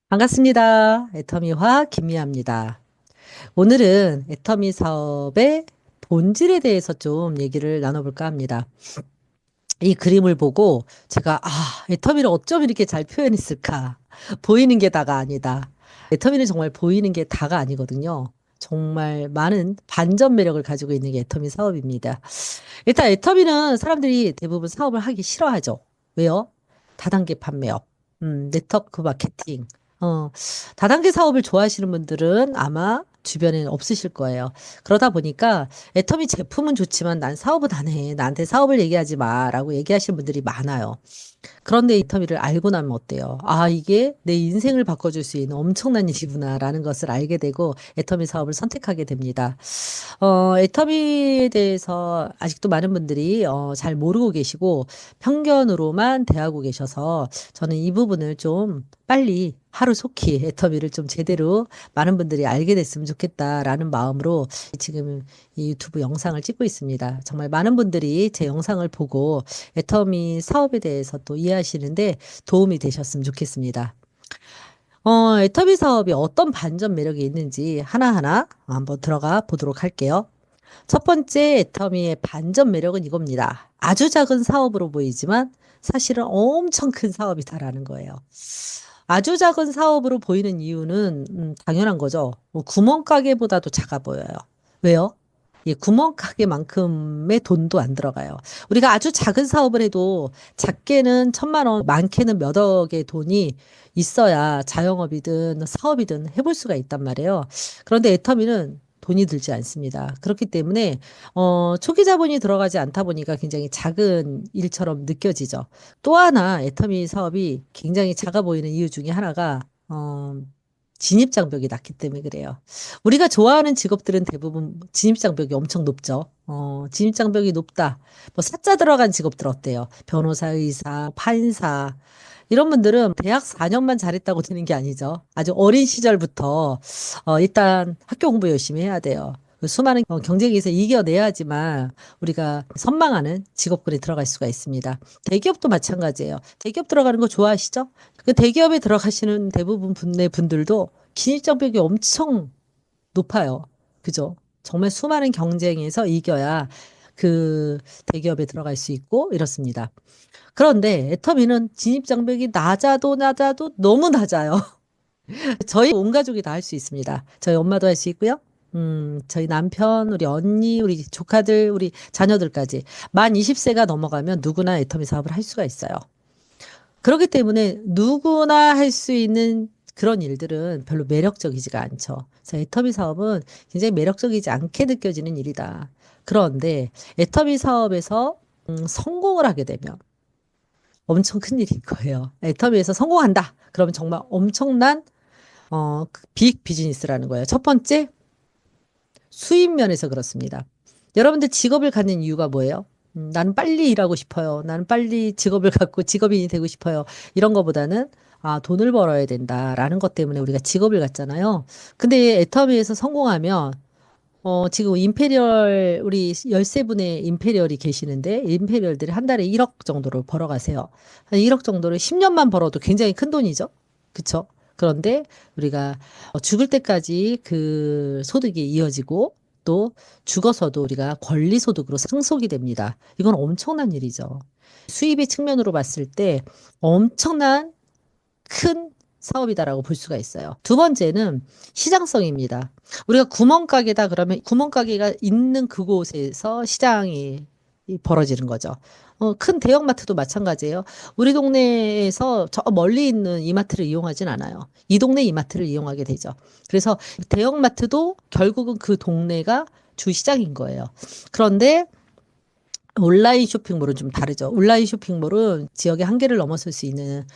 반갑습니다. 애터미화 김미아입니다. 오늘은 애터미 사업의 본질에 대해서 좀 얘기를 나눠볼까 합니다. 이 그림을 보고 제가, 애터미를 어쩜 이렇게 잘 표현했을까? 보이는 게 다가 아니다. 애터미는 정말 보이는 게 다가 아니거든요. 정말 많은 반전 매력을 가지고 있는 게 애터미 사업입니다. 일단 애터미는 사람들이 대부분 사업을 하기 싫어하죠. 왜요? 다단계 판매업, 네트워크 마케팅. 어, 다단계 사업을 좋아하시는 분들은 아마 주변에는 없으실 거예요. 그러다 보니까 애터미 제품은 좋지만 난 사업은 안 해. 나한테 사업을 얘기하지 마. 라고 얘기하시는 분들이 많아요. 그런데 애터미를 알고 나면 어때요? 아, 이게 내 인생을 바꿔줄 수 있는 엄청난 일이구나라는 것을 알게 되고 애터미 사업을 선택하게 됩니다. 애터미에 대해서 아직도 많은 분들이 잘 모르고 계시고 편견으로만 대하고 계셔서 저는 이 부분을 좀 빨리 하루속히 애터미를 좀 제대로 많은 분들이 알게 됐으면 좋겠다라는 마음으로 지금 이 유튜브 영상을 찍고 있습니다. 정말 많은 분들이 제 영상을 보고 애터미 사업에 대해서 또 이해하시는데 도움이 되셨으면 좋겠습니다. 애터미 사업이 어떤 반전 매력이 있는지 하나하나 한번 들어가 보도록 할게요. 첫 번째 애터미의 반전 매력은 이겁니다. 아주 작은 사업으로 보이지만 사실은 엄청 큰 사업이다라는 거예요. 아주 작은 사업으로 보이는 이유는 당연한 거죠. 뭐 구멍가게보다도 작아 보여요. 왜요? 이 구멍가게만큼의 돈도 안 들어가요. 우리가 아주 작은 사업을 해도 작게는 1,000만 원, 많게는 몇 억의 돈이 있어야 자영업이든 사업이든 해볼 수가 있단 말이에요. 그런데 애터미는 돈이 들지 않습니다. 그렇기 때문에 초기 자본이 들어가지 않다 보니까 굉장히 작은 일처럼 느껴지죠. 또 하나 애터미 사업이 굉장히 작아 보이는 이유 중에 하나가 진입장벽이 낮기 때문에 그래요. 우리가 좋아하는 직업들은 대부분 진입장벽이 엄청 높죠. 진입장벽이 높다. 뭐 사자 들어간 직업들 어때요? 변호사, 의사, 판사. 이런 분들은 대학 4년만 잘했다고 되는 게 아니죠. 아주 어린 시절부터 일단 학교 공부 열심히 해야 돼요. 그 수많은 경쟁에서 이겨내야지만 우리가 선망하는 직업군에 들어갈 수가 있습니다. 대기업도 마찬가지예요. 대기업 들어가는 거 좋아하시죠? 그 대기업에 들어가시는 대부분 분의 분들도 진입장벽이 엄청 높아요. 그죠? 정말 수많은 경쟁에서 이겨야 그 대기업에 들어갈 수 있고 이렇습니다. 그런데 애터미는 진입장벽이 낮아도 너무 낮아요. 저희 온 가족이 다 할 수 있습니다. 저희 엄마도 할 수 있고요. 저희 남편, 우리 언니, 우리 조카들, 우리 자녀들까지 만 20세가 넘어가면 누구나 애터미 사업을 할 수가 있어요. 그렇기 때문에 누구나 할 수 있는 그런 일들은 별로 매력적이지가 않죠. 그래서 애터미 사업은 굉장히 매력적이지 않게 느껴지는 일이다. 그런데 애터미 사업에서 성공을 하게 되면 엄청 큰 일인 거예요. 애터미에서 성공한다. 그러면 정말 엄청난 빅 비즈니스라는 거예요. 첫 번째, 수입 면에서 그렇습니다. 여러분들 직업을 갖는 이유가 뭐예요? 나는 빨리 일하고 싶어요. 나는 빨리 직업을 갖고 직업인이 되고 싶어요. 이런 거보다는 돈을 벌어야 된다라는 것 때문에 우리가 직업을 갖잖아요. 근데 애터미에서 성공하면 지금 임페리얼 우리 13분의 임페리얼이 계시는데 임페리얼들이 한 달에 1억 정도를 벌어가세요. 한 1억 정도를 10년만 벌어도 굉장히 큰 돈이죠. 그쵸? 그런데 우리가 죽을 때까지 그 소득이 이어지고 또 죽어서도 우리가 권리소득으로 상속이 됩니다. 이건 엄청난 일이죠. 수입의 측면으로 봤을 때 엄청난 큰 사업이다라고 볼 수가 있어요. 두 번째는 시장성입니다. 우리가 구멍가게다 그러면 구멍가게가 있는 그곳에서 시장이 벌어지는 거죠. 큰 대형마트도 마찬가지예요. 우리 동네에서 저 멀리 있는 이마트를 이용하진 않아요. 이 동네 이마트를 이용하게 되죠. 그래서 대형마트도 결국은 그 동네가 주시장인 거예요. 그런데 온라인 쇼핑몰은 좀 다르죠. 온라인 쇼핑몰은 지역의 한계를 넘어설 수 있는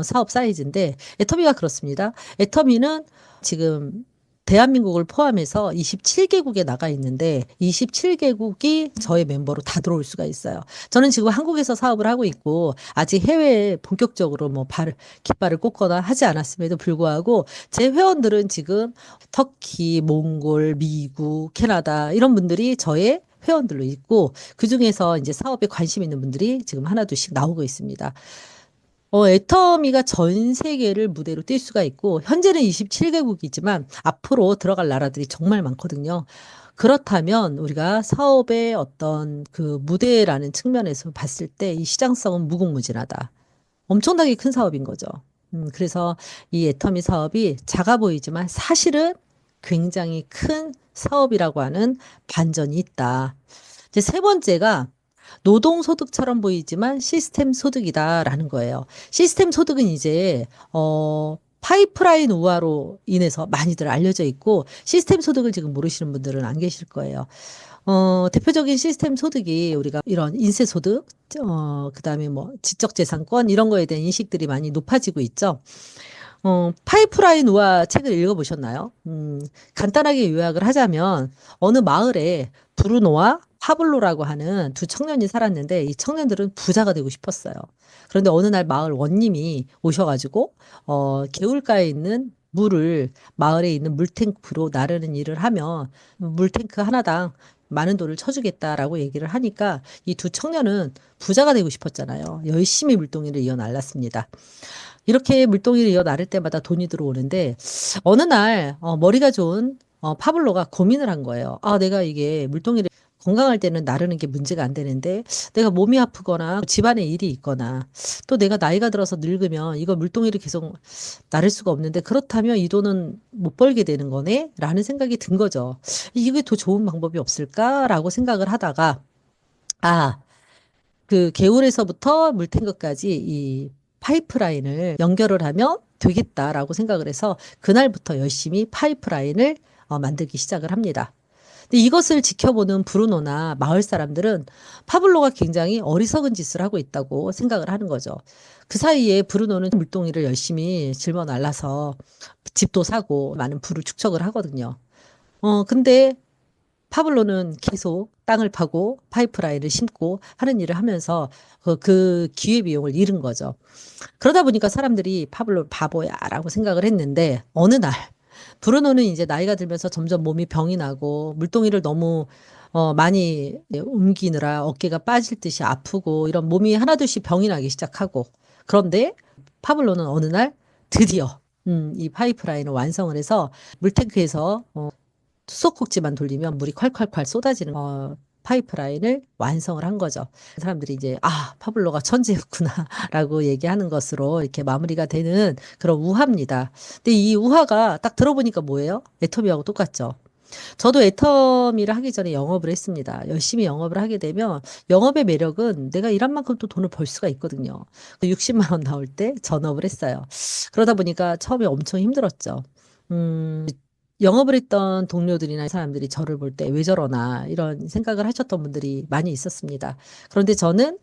사업 사이즈인데 애터미가 그렇습니다. 애터미는 지금 대한민국을 포함해서 27개국에 나가 있는데 27개국이 저의 멤버로 다 들어올 수가 있어요. 저는 지금 한국에서 사업을 하고 있고 아직 해외에 본격적으로 뭐 깃발을 꽂거나 하지 않았음에도 불구하고 제 회원들은 지금 터키, 몽골, 미국, 캐나다 이런 분들이 저의 회원들로 있고 그중에서 이제 사업에 관심 있는 분들이 지금 하나둘씩 나오고 있습니다. 애터미가 전 세계를 무대로 뛸 수가 있고, 현재는 27개국이지만 앞으로 들어갈 나라들이 정말 많거든요. 그렇다면 우리가 사업의 어떤 그 무대라는 측면에서 봤을 때 이 시장성은 무궁무진하다. 엄청나게 큰 사업인 거죠. 그래서 이 애터미 사업이 작아 보이지만 사실은 굉장히 큰 사업이라고 하는 반전이 있다. 이제 세 번째가 노동소득처럼 보이지만 시스템 소득이다라는 거예요. 시스템 소득은 이제, 파이프라인 우화로 인해서 많이들 알려져 있고, 시스템 소득을 지금 모르시는 분들은 안 계실 거예요. 대표적인 시스템 소득이 우리가 이런 인세 소득, 그다음에 뭐 지적재산권 이런 거에 대한 인식들이 많이 높아지고 있죠. 파이프라인 우화 책을 읽어보셨나요? 간단하게 요약을 하자면 어느 마을에 브루노와 파블로라고 하는 두 청년이 살았는데 이 청년들은 부자가 되고 싶었어요. 그런데 어느 날 마을 원님이 오셔가지고 개울가에 있는 물을 마을에 있는 물탱크로 나르는 일을 하면 물탱크 하나당 많은 돈을 쳐주겠다라고 얘기를 하니까 이 두 청년은 부자가 되고 싶었잖아요. 열심히 물동이를 이어 날랐습니다. 이렇게 물동이를 이어 나를 때마다 돈이 들어오는데 어느 날 머리가 좋은 파블로가 고민을 한 거예요. 아, 내가 이게 물동이를 건강할 때는 나르는 게 문제가 안 되는데 내가 몸이 아프거나 집안에 일이 있거나 또 내가 나이가 들어서 늙으면 이거 물동이를 계속 나를 수가 없는데 그렇다면 이 돈은 못 벌게 되는 거네? 라는 생각이 든 거죠. 이게 더 좋은 방법이 없을까라고 생각을 하다가 아, 그 개울에서부터 물탱크까지 이 파이프라인을 연결을 하면 되겠다라고 생각을 해서 그날부터 열심히 파이프라인을 만들기 시작을 합니다. 근데 이것을 지켜보는 브루노나 마을 사람들은 파블로가 굉장히 어리석은 짓을 하고 있다고 생각을 하는 거죠. 그 사이에 브루노는 물동이를 열심히 짊어 날라서 집도 사고 많은 부를 축적을 하거든요. 근데 파블로는 계속 땅을 파고 파이프라인을 심고 하는 일을 하면서 그 기회비용을 잃은 거죠. 그러다 보니까 사람들이 파블로 바보야라고 생각을 했는데 어느 날 브루노는 이제 나이가 들면서 점점 몸이 병이 나고 물동이를 너무 많이 옮기느라 어깨가 빠질 듯이 아프고 이런 몸이 하나둘씩 병이 나기 시작하고 그런데 파블로는 어느 날 드디어 이 파이프라인을 완성을 해서 물탱크에서 수소꼭지만 돌리면 물이 콸콸콸 쏟아지는 파이프라인을 완성을 한 거죠. 사람들이 이제 아, 파블로가 천재였구나라고 얘기하는 것으로 이렇게 마무리가 되는 그런 우화입니다. 근데 이 우화가 딱 들어보니까 뭐예요? 애터미하고 똑같죠. 저도 애터미를 하기 전에 영업을 했습니다. 열심히 영업을 하게 되면 영업의 매력은 내가 일한 만큼 또 돈을 벌 수가 있거든요. 60만 원 나올 때 전업을 했어요. 그러다 보니까 처음에 엄청 힘들었죠. 영업을 했던 동료들이나 사람들이 저를 볼 때 왜 저러나 이런 생각을 하셨던 분들이 많이 있었습니다. 그런데 저는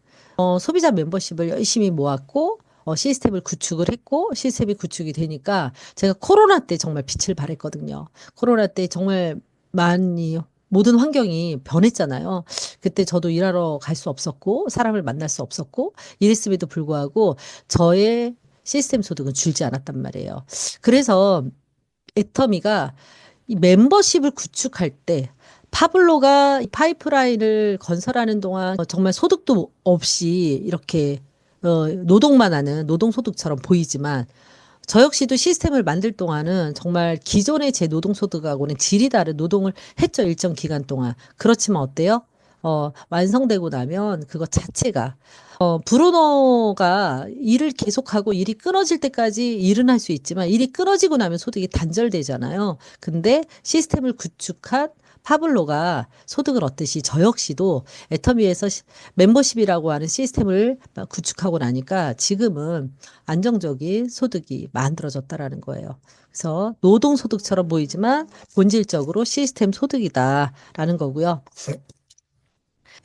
소비자 멤버십을 열심히 모았고 시스템을 구축을 했고 시스템이 구축이 되니까 제가 코로나 때 정말 빛을 발했거든요. 코로나 때 정말 많이 모든 환경이 변했잖아요. 그때 저도 일하러 갈 수 없었고 사람을 만날 수 없었고 이랬음에도 불구하고 저의 시스템 소득은 줄지 않았단 말이에요. 그래서 애터미가 이 멤버십을 구축할 때 파블로가 이 파이프라인을 건설하는 동안 정말 소득도 없이 이렇게 노동만 하는 노동소득처럼 보이지만 저 역시도 시스템을 만들 동안은 정말 기존의 제 노동소득하고는 질이 다른 노동을 했죠, 일정 기간 동안. 그렇지만 어때요? 완성되고 나면 그것 자체가 브루노가 일을 계속하고 일이 끊어질 때까지 일은 할 수 있지만 일이 끊어지고 나면 소득이 단절되잖아요. 근데 시스템을 구축한 파블로가 소득을 얻듯이 저 역시도 애터미에서 멤버십이라고 하는 시스템을 구축하고 나니까 지금은 안정적인 소득이 만들어졌다라는 거예요. 그래서 노동소득처럼 보이지만 본질적으로 시스템 소득이다라는 거고요.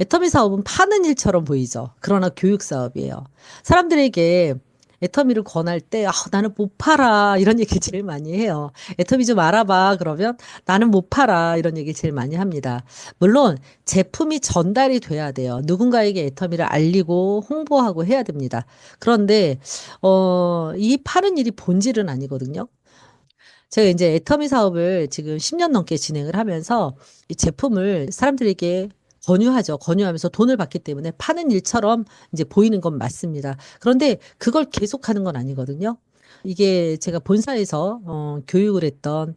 애터미 사업은 파는 일처럼 보이죠. 그러나 교육 사업이에요. 사람들에게 애터미를 권할 때, 아, 나는 못 팔아. 이런 얘기 제일 많이 해요. 애터미 좀 알아봐. 그러면 나는 못 팔아. 이런 얘기 제일 많이 합니다. 물론 제품이 전달이 돼야 돼요. 누군가에게 애터미를 알리고 홍보하고 해야 됩니다. 그런데, 이 파는 일이 본질은 아니거든요. 제가 이제 애터미 사업을 지금 10년 넘게 진행을 하면서 이 제품을 사람들에게 권유하죠. 권유하면서 돈을 받기 때문에 파는 일처럼 이제 보이는 건 맞습니다. 그런데 그걸 계속하는 건 아니거든요. 이게 제가 본사에서 교육을 했던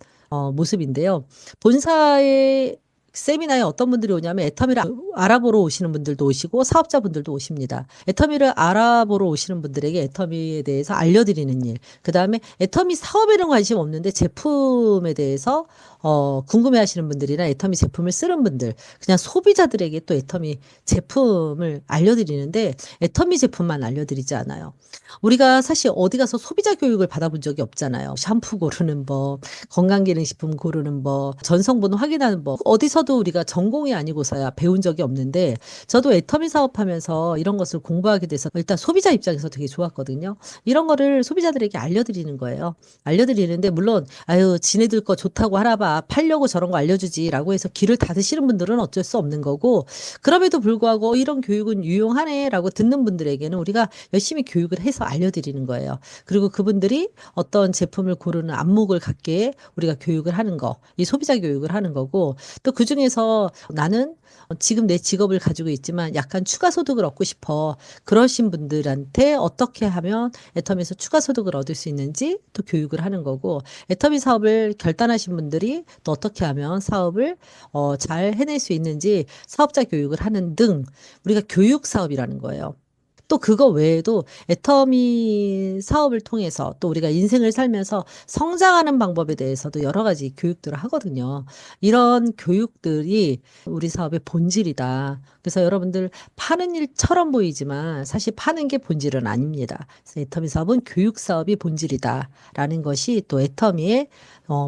모습인데요. 본사의 세미나에 어떤 분들이 오냐면 애터미를 알아보러 오시는 분들도 오시고 사업자분들도 오십니다. 애터미를 알아보러 오시는 분들에게 애터미에 대해서 알려드리는 일. 그다음에 애터미 사업에는 관심 없는데 제품에 대해서 궁금해하시는 분들이나 애터미 제품을 쓰는 분들, 그냥 소비자들에게 또 애터미 제품을 알려드리는데 애터미 제품만 알려드리지 않아요. 우리가 사실 어디 가서 소비자 교육을 받아본 적이 없잖아요. 샴푸 고르는 법, 건강기능식품 고르는 법, 전성분 확인하는 법. 어디서도 우리가 전공이 아니고서야 배운 적이 없는데 저도 애터미 사업하면서 이런 것을 공부하게 돼서 일단 소비자 입장에서 되게 좋았거든요. 이런 거를 소비자들에게 알려드리는 거예요. 알려드리는데 물론 아유 지네들 거 좋다고 하나 봐. 팔려고 저런 거 알려주지라고 해서 귀를 닫으시는 분들은 어쩔 수 없는 거고 그럼에도 불구하고 이런 교육은 유용하네라고 듣는 분들에게는 우리가 열심히 교육을 해서 알려드리는 거예요. 그리고 그분들이 어떤 제품을 고르는 안목을 갖게 우리가 교육을 하는 거, 이 소비자 교육을 하는 거고 또 그중에서 나는 지금 내 직업을 가지고 있지만 약간 추가 소득을 얻고 싶어. 그러신 분들한테 어떻게 하면 애터미에서 추가 소득을 얻을 수 있는지 또 교육을 하는 거고 애터미 사업을 결단하신 분들이 또 어떻게 하면 사업을 잘 해낼 수 있는지 사업자 교육을 하는 등 우리가 교육 사업이라는 거예요. 또 그거 외에도 애터미 사업을 통해서 또 우리가 인생을 살면서 성장하는 방법에 대해서도 여러 가지 교육들을 하거든요. 이런 교육들이 우리 사업의 본질이다. 그래서 여러분들 파는 일처럼 보이지만 사실 파는 게 본질은 아닙니다. 그래서 애터미 사업은 교육 사업이 본질이다라는 것이 또 애터미에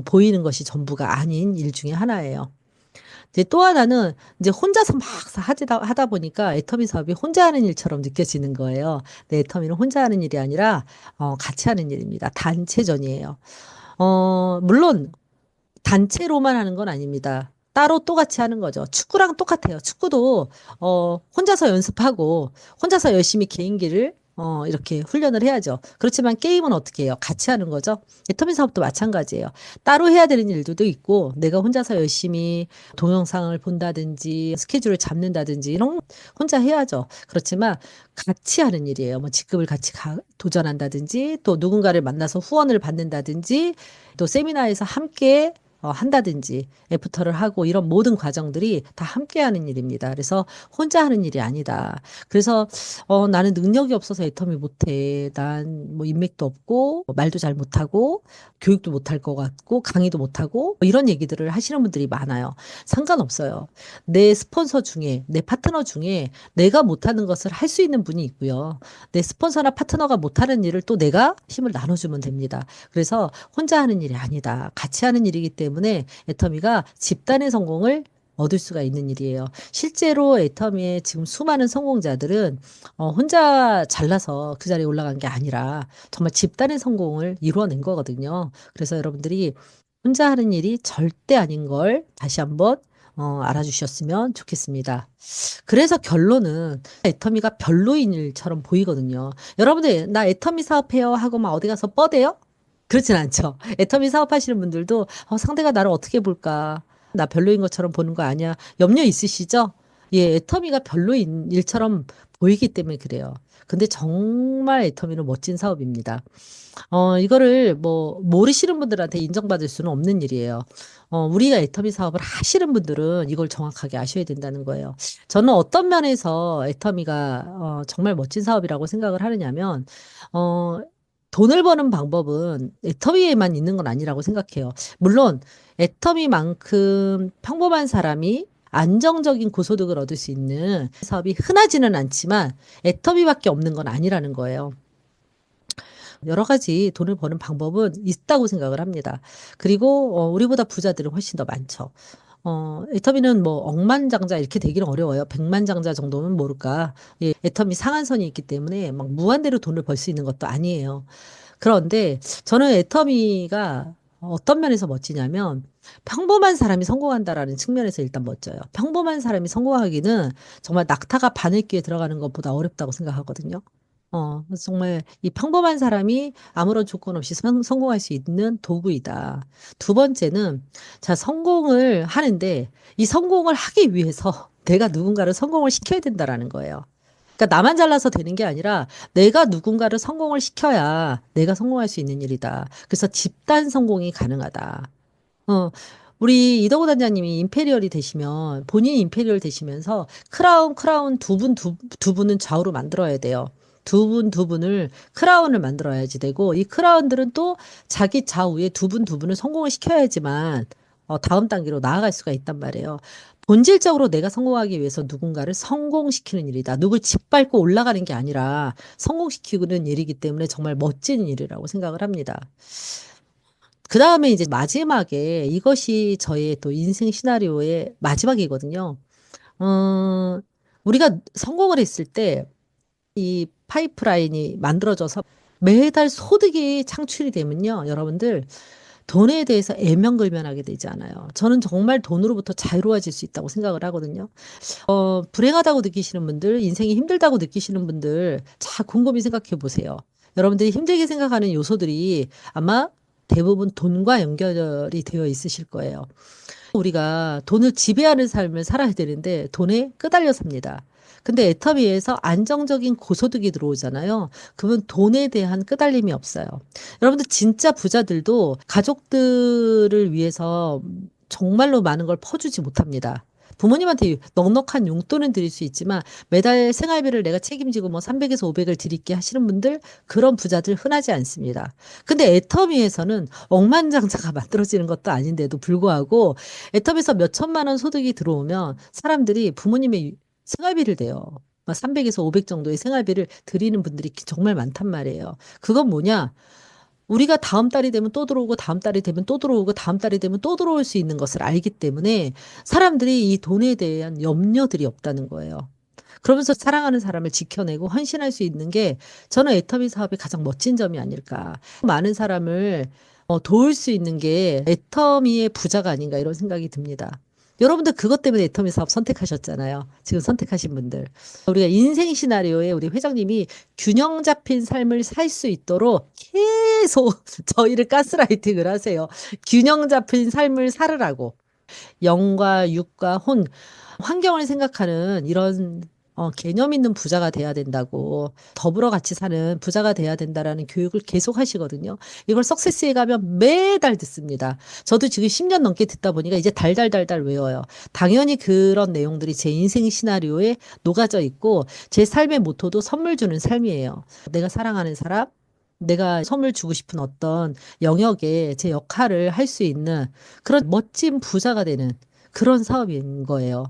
보이는 것이 전부가 아닌 일 중에 하나예요. 이제 또 하나는 이제 혼자서 막 하다 보니까 애터미 사업이 혼자 하는 일처럼 느껴지는 거예요. 근데 애터미는 혼자 하는 일이 아니라 같이 하는 일입니다. 단체전이에요. 물론 단체로만 하는 건 아닙니다. 따로 또 같이 하는 거죠. 축구랑 똑같아요. 축구도 혼자서 연습하고 혼자서 열심히 개인기를 이렇게 훈련을 해야죠. 그렇지만 게임은 어떻게 해요? 같이 하는 거죠. 애터미 사업도 마찬가지예요. 따로 해야 되는 일들도 있고 내가 혼자서 열심히 동영상을 본다든지 스케줄을 잡는다든지 이런 거 혼자 해야죠. 그렇지만 같이 하는 일이에요. 뭐 직급을 같이 도전한다든지 또 누군가를 만나서 후원을 받는다든지 또 세미나에서 함께 한다든지 애프터를 하고 이런 모든 과정들이 다 함께 하는 일입니다. 그래서 혼자 하는 일이 아니다. 그래서 나는 능력이 없어서 애터미 못해. 난 뭐 인맥도 없고 말도 잘 못하고 교육도 못할 것 같고 강의도 못하고 뭐 이런 얘기들을 하시는 분들이 많아요. 상관없어요. 내 스폰서 중에 내 파트너 중에 내가 못하는 것을 할 수 있는 분이 있고요. 내 스폰서나 파트너가 못하는 일을 또 내가 힘을 나눠주면 됩니다. 그래서 혼자 하는 일이 아니다. 같이 하는 일이기 때문에 애터미가 집단의 성공을 얻을 수가 있는 일이에요. 실제로 애터미의 지금 수많은 성공자들은 혼자 잘나서 그 자리에 올라간 게 아니라 정말 집단의 성공을 이루어낸 거거든요. 그래서 여러분들이 혼자 하는 일이 절대 아닌 걸 다시 한번 알아주셨으면 좋겠습니다. 그래서 결론은 애터미가 별로인 일처럼 보이거든요. 여러분들 나 애터미 사업해요 하고 막 어디 가서 뻗대요? 그렇진 않죠. 애터미 사업하시는 분들도 상대가 나를 어떻게 볼까? 나 별로인 것처럼 보는 거 아니야? 염려 있으시죠? 예, 애터미가 별로인 일처럼 보이기 때문에 그래요. 근데 정말 애터미는 멋진 사업입니다. 이거를 뭐 모르시는 분들한테 인정받을 수는 없는 일이에요. 우리가 애터미 사업을 하시는 분들은 이걸 정확하게 아셔야 된다는 거예요. 저는 어떤 면에서 애터미가 정말 멋진 사업이라고 생각을 하느냐면 어, 돈을 버는 방법은 애터미에만 있는 건 아니라고 생각해요. 물론 애터미만큼 평범한 사람이 안정적인 고소득을 얻을 수 있는 사업이 흔하지는 않지만 애터미밖에 없는 건 아니라는 거예요. 여러 가지 돈을 버는 방법은 있다고 생각을 합니다. 그리고 우리보다 부자들은 훨씬 더 많죠. 애터미는 뭐 억만장자 이렇게 되기는 어려워요. 백만장자 정도는 모를까. 예, 애터미 상한선이 있기 때문에 막 무한대로 돈을 벌 수 있는 것도 아니에요. 그런데 저는 애터미가 어떤 면에서 멋지냐면 평범한 사람이 성공한다라는 측면에서 일단 멋져요. 평범한 사람이 성공하기는 정말 낙타가 바늘귀에 들어가는 것보다 어렵다고 생각하거든요. 그래서 정말 이 평범한 사람이 아무런 조건 없이 성공할 수 있는 도구이다. 두 번째는, 자, 성공을 하는데 이 성공을 하기 위해서 내가 누군가를 성공을 시켜야 된다라는 거예요. 그러니까 나만 잘나서 되는 게 아니라 내가 누군가를 성공을 시켜야 내가 성공할 수 있는 일이다. 그래서 집단 성공이 가능하다. 어, 우리 이덕호 단장님이 임페리얼이 되시면 본인이 임페리얼 되시면서 크라운 두 분은 좌우로 만들어야 돼요. 두 분을 크라운을 만들어야지 되고 이 크라운들은 또 자기 좌우에 두 분을 성공을 시켜야지만 다음 단계로 나아갈 수가 있단 말이에요. 본질적으로 내가 성공하기 위해서 누군가를 성공시키는 일이다. 누굴 짓밟고 올라가는 게 아니라 성공시키는 일이기 때문에 정말 멋진 일이라고 생각을 합니다. 그 다음에 이제 마지막에 이것이 저의 또 인생 시나리오의 마지막이거든요. 어, 우리가 성공을 했을 때 이 파이프라인이 만들어져서 매달 소득이 창출이 되면요. 여러분들 돈에 대해서 애명글면하게 되지 않아요. 저는 정말 돈으로부터 자유로워질 수 있다고 생각을 하거든요. 불행하다고 느끼시는 분들, 인생이 힘들다고 느끼시는 분들, 자, 곰곰이 생각해 보세요. 여러분들이 힘들게 생각하는 요소들이 아마 대부분 돈과 연결이 되어 있으실 거예요. 우리가 돈을 지배하는 삶을 살아야 되는데 돈에 끄달려 삽니다. 근데 애터미에서 안정적인 고소득이 들어오잖아요. 그러면 돈에 대한 끄달림이 없어요. 여러분들 진짜 부자들도 가족들을 위해서 정말로 많은 걸 퍼주지 못합니다. 부모님한테 넉넉한 용돈은 드릴 수 있지만 매달 생활비를 내가 책임지고 뭐 300에서 500을 드릴게 하시는 분들 그런 부자들 흔하지 않습니다. 근데 애터미에서는 억만장자가 만들어지는 것도 아닌데도 불구하고 애터미에서 몇 천만 원 소득이 들어오면 사람들이 부모님의 생활비를 대요. 300에서 500 정도의 생활비를 드리는 분들이 정말 많단 말이에요. 그건 뭐냐? 우리가 다음 달이 되면 또 들어오고 다음 달이 되면 또 들어오고 다음 달이 되면 또 들어올 수 있는 것을 알기 때문에 사람들이 이 돈에 대한 염려들이 없다는 거예요. 그러면서 사랑하는 사람을 지켜내고 헌신할 수 있는 게 저는 애터미 사업의 가장 멋진 점이 아닐까. 많은 사람을 도울 수 있는 게 애터미의 부자가 아닌가 이런 생각이 듭니다. 여러분들 그것 때문에 애터미 사업 선택하셨잖아요. 지금 선택하신 분들. 우리가 인생 시나리오에 우리 회장님이 균형 잡힌 삶을 살 수 있도록 계속 저희를 가스라이팅을 하세요. 균형 잡힌 삶을 살으라고. 영과 육과 혼, 환경을 생각하는 이런 개념 있는 부자가 돼야 된다고 더불어 같이 사는 부자가 돼야 된다라는 교육을 계속 하시거든요. 이걸 석세스에 가면 매달 듣습니다. 저도 지금 10년 넘게 듣다 보니까 이제 달달달달 외워요. 당연히 그런 내용들이 제 인생 시나리오에 녹아져 있고 제 삶의 모토도 선물 주는 삶이에요. 내가 사랑하는 사람, 내가 선물 주고 싶은 어떤 영역에 제 역할을 할 수 있는 그런 멋진 부자가 되는 그런 사업인 거예요.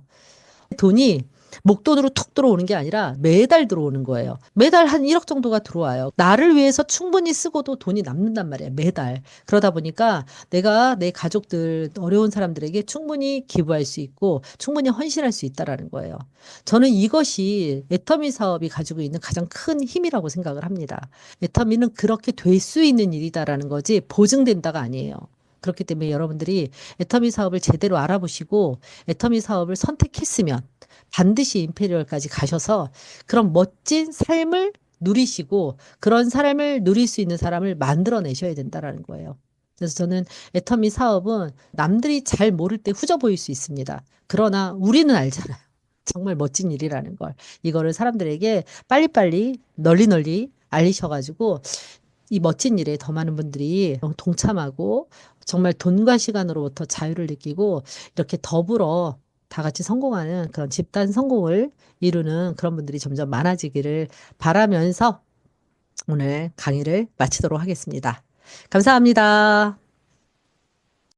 돈이 목돈으로 툭 들어오는 게 아니라 매달 들어오는 거예요. 매달 한 1억 정도가 들어와요. 나를 위해서 충분히 쓰고도 돈이 남는단 말이에요. 매달. 그러다 보니까 내가 내 가족들, 어려운 사람들에게 충분히 기부할 수 있고 충분히 헌신할 수 있다라는 거예요. 저는 이것이 애터미 사업이 가지고 있는 가장 큰 힘이라고 생각을 합니다. 애터미는 그렇게 될 수 있는 일이다라는 거지 보증된다가 아니에요. 그렇기 때문에 여러분들이 애터미 사업을 제대로 알아보시고 애터미 사업을 선택했으면 반드시 임페리얼까지 가셔서 그런 멋진 삶을 누리시고 그런 삶을 누릴 수 있는 사람을 만들어내셔야 된다라는 거예요. 그래서 저는 애터미 사업은 남들이 잘 모를 때 후져 보일 수 있습니다. 그러나 우리는 알잖아요. 정말 멋진 일이라는 걸. 이거를 사람들에게 빨리빨리 널리 알리셔가지고 이 멋진 일에 더 많은 분들이 동참하고 정말 돈과 시간으로부터 자유를 느끼고 이렇게 더불어 다 같이 성공하는 그런 집단 성공을 이루는 그런 분들이 점점 많아지기를 바라면서 오늘 강의를 마치도록 하겠습니다. 감사합니다.